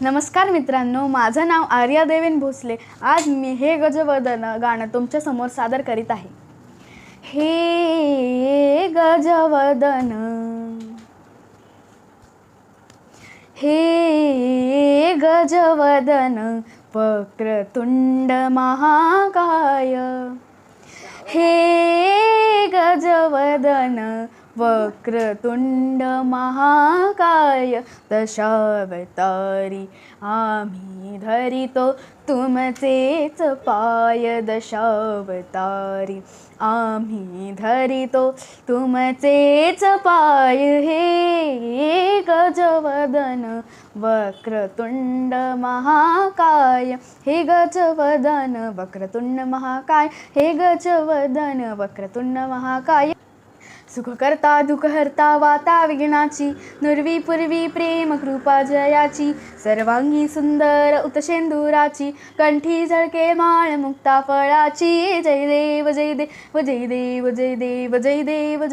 नमस्कार मित्रांनो, माझं नाव आर्या देवेन भोसले. आज मी हे गजवदन गाणं तुमच्या समोर सादर करीत आहे. हे गजवदन, हे गजवदन, वक्रतुंड महाकाय. हे गजवदन, वक्रतुंड महाकाय. दशावतारी आम्ही धरितो तुमचेच पाय. दशावतारी आम्ही धरितो तुमचेच पाय. हे गजवदन, वक्रतुंड महाकाय. हे गजवदन, वक्रतुंड महाकाय. हे गजवदन, वक्रतुंड महाकाय. सुखकर्ता दुःखहर्ता वाता विघ्नाची, नुरवी पूर्वी प्रेम कृपा जयाची. सर्वांगी सुंदर उतशेंदुराची, कंठी झळके माळ मुक्ता फळाची. जय देव जय देव जय देव जय देव जय देव.